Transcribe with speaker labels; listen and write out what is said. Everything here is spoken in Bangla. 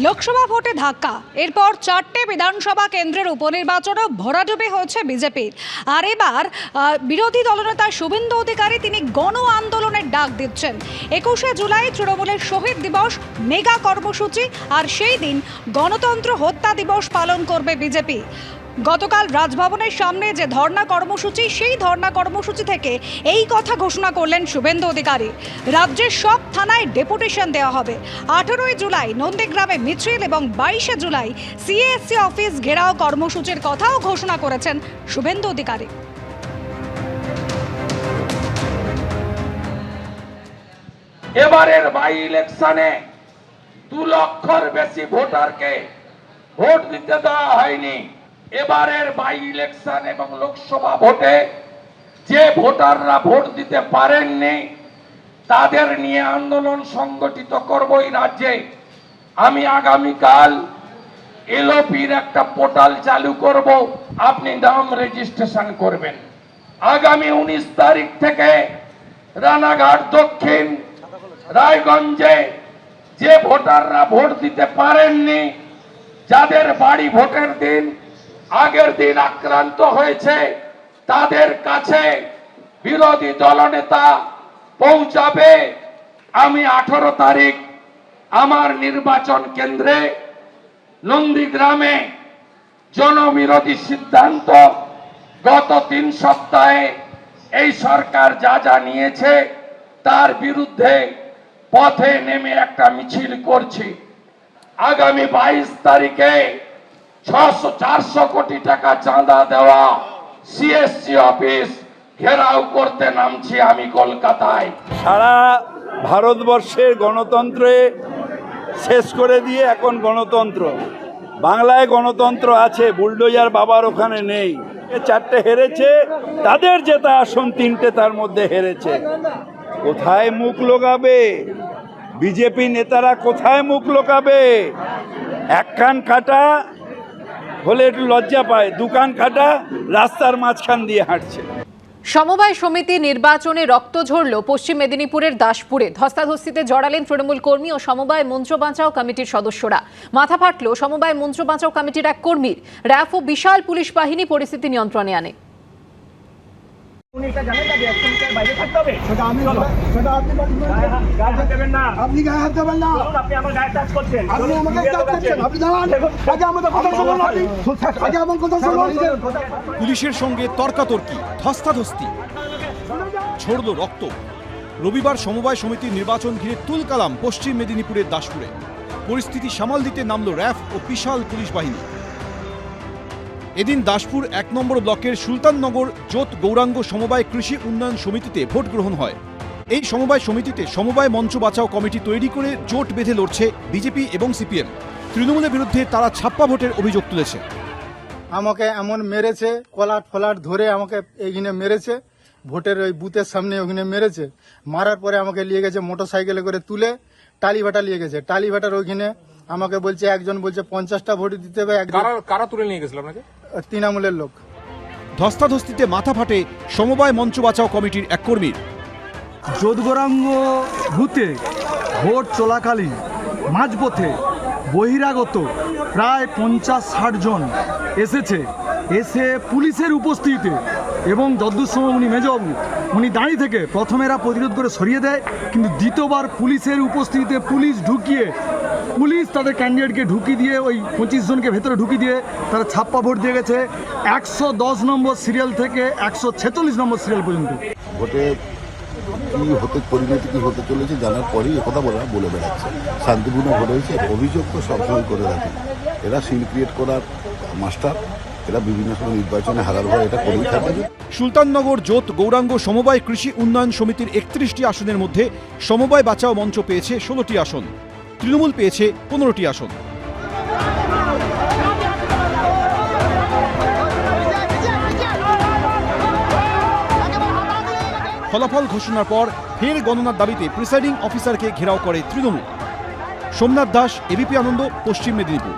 Speaker 1: লোকসভা ভোটে ধাক্কা, এরপর 4টে বিধানসভা কেন্দ্রের উপনির্বাচনও ভরাডুবি হয়েছে বিজেপির। আর এবার বিরোধী দলনেতা শুভেন্দু অধিকারী তিনি গণ আন্দোলনের ডাক দিচ্ছেন। 21শে জুলাই তৃণমূলের শহীদ দিবস মেগা কর্মসূচি, আর সেই দিন গণতন্ত্র হত্যা দিবস পালন করবে বিজেপি। গতকাল রাজভবনের সামনে যে ধর্ণা কর্মসূচি, সেই ধর্ণা কর্মসূচি থেকে এই কথা ঘোষণা করলেন শুভেন্দু অধিকারী। রাজ্যের সব থানায় ডেপুটেশন দেওয়া হবে। 18ই জুলাই নন্দীগ্রামে মিছিল এবং 22শে জুলাই সিএসসি অফিস ঘেরাও কর্মসূচির কথাও ঘোষণা করেছেন শুভেন্দু অধিকারী।
Speaker 2: এবারের বাই ইলেকশনে 2 লক্ষের বেশি ভোটারকে ভোট দিতে দেওয়া হয়নি। এবারের বাই ইলেকশন এবং লোকসভা ভোটে যে ভোটাররা ভোট দিতে পারেননি তাদের নিয়ে আন্দোলন সংগঠিত করব এই রাজ্যে। আমি আগামীকাল এলওপির একটা পোর্টাল চালু করব, আপনি নাম রেজিস্ট্রেশন করবেন। আগামী 19 তারিখ থেকে রানাঘাট দক্ষিণ রায়গঞ্জে যে ভোটাররা ভোট দিতে পারেননি, যাদের বাড়ি ভোটের দিন আগের দিন আক্রান্ত হয়েছে, তাদের কাছে বিরোধী দলনেতা পৌঁছাবে। আমি 18 তারিখ আমার নির্বাচন কেন্দ্রে নন্দীগ্রামে জনবিরোধী সিদ্ধান্ত গত 3 সপ্তাহে এই সরকার যা যা নিয়েছে তার বিরুদ্ধে পথে নেমে একটা মিছিল করছি। আগামী 22 তারিখে 400 কোটি টাকা চাঁদা দেওয়া সিএসসি অফিস ঘেরাও করতে নামছি আমি কলকাতায়।
Speaker 3: সারা ভারতবর্ষের গণতন্ত্রে শেষ করে দিয়ে এখন গণতন্ত্র, বাংলায় গণতন্ত্র আছে, বুলডোজার বাবার ওখানে নেই। 4টে হেরেছে, তাদের জেতা আসন 3টে তার মধ্যে হেরেছে। কোথায় মুখ লোকাবে বিজেপি নেতারা, কোথায় মুখ লোকাবে? এক কান কাটা হলে একটু লজ্জা পায়, 2 কান কাটা রাস্তার মাঝখান দিয়ে হাঁটছে।
Speaker 4: সমবায় সমিতি নির্বাচনে রক্ত ঝরল পশ্চিম মেদিনীপুরের দাসপুরে। ধস্তাধস্তিতে জড়ালেন তৃণমূল কর্মী ও সমবায় মঞ্চ বাঁচাও কমিটির সদস্যরা। মাথা ফাটল সমবায় মঞ্চ বাঁচাও কমিটির এক কর্মীর। র্যাফ ও বিশাল পুলিশ বাহিনী পরিস্থিতি নিয়ন্ত্রণে আনে।
Speaker 5: পুলিশের সঙ্গে তর্কাতর্কি, ধস্তাধস্তি, ঝরল রক্ত। রবিবার সমবায় সমিতির নির্বাচন ঘিরে তুলকালাম পশ্চিম মেদিনীপুরের দাসপুরে। পরিস্থিতি সামাল দিতে নামল র্যাফ ও বিশাল পুলিশ বাহিনী। এদিন দাসপুর 1 নম্বর ব্লকের সুলতাননগর জোট গৌরাঙ্গ সমবায় কৃষি উন্নয়ন সমিতিতে ভোট গ্রহণ হয়। এই সমবায় সমিতিতে সমবায় মঞ্চ বাঁচাও কমিটি তৈরি করে জোট বেঁধে লড়ছে বিজেপি এবং সিপিএম। তৃণমূলের বিরুদ্ধে তারা ছাপ্পা ভোটের অভিযোগ তুলেছে।
Speaker 6: আমাকে এমন মেরেছে, কলাট ফলাট ধরে আমাকে এইখানে মেরেছে, ভোটের ওই বুথের সামনে ওখানে মেরেছে। মারার পরে আমাকে নিয়ে গেছে মোটরসাইকেলে করে তুলে টালিভাটা নিয়ে গেছে। টালিভাটার ওইখানে আমাকে বলছে, একজন বলছে 50টা ভোট দিতে হবে।
Speaker 7: কারা তুলে নিয়ে গেছিল আপনাকে?
Speaker 6: তৃণমূলের লোক।
Speaker 5: ধস্তাধস্তিতে মাথা ফাটে সমবায় মঞ্চ বাঁচাও কমিটির এক কর্মীর।
Speaker 8: যোধগৌরাঙ্গ বুথে ভোট চলাকালীন মাঝপথে বহিরাগত প্রায় 50-60 জন এসে পুলিশের উপস্থিতিতে এবং যদ্দূর সময় উনি মেজবাবু উনি দাঁড়িয়ে থেকে প্রথমে এরা প্রতিরোধ করে সরিয়ে দেয়, কিন্তু দ্বিতীয়বার পুলিশের উপস্থিতিতে পুলিশ তাদের ক্যান্ডিডেটকে ঢুকিয়ে দিয়ে ওই 25 জনকে ভেতরে ঢুকিয়ে দিয়ে তারা ছাপ্পা ভোট দিয়ে গেছে 110 নম্বর সিরিয়াল থেকে 146 নম্বর সিরিয়াল পর্যন্ত।
Speaker 9: ভোটে পরিণতি কি হতে চলেছে জানার পরেই একথা বলে বেড়াচ্ছে। শান্তিপূর্ণ ভোট হয়েছে, অভিযোগ তো সবসময় করে রাখে। এরা সিল ক্রিয়েট করার মাস্টার, এরা বিভিন্ন সময় নির্বাচনে হারার ভয় এটা করেই থাকে।
Speaker 5: সুলতাননগর জোট গৌরাঙ্গ সমবায় কৃষি উন্নয়ন সমিতির 31টি আসনের মধ্যে সমবায় বাঁচাও মঞ্চ পেয়েছে 16টি আসন, তৃণমূল পেয়েছে 15টি আসন। ফলাফল ঘোষণার পর ফের গণনার দাবিতে প্রিসাইডিং অফিসারকে ঘেরাও করে তৃণমূল। সোমনাথ দাস, এবিপি আনন্দ, পশ্চিম মেদিনীপুর।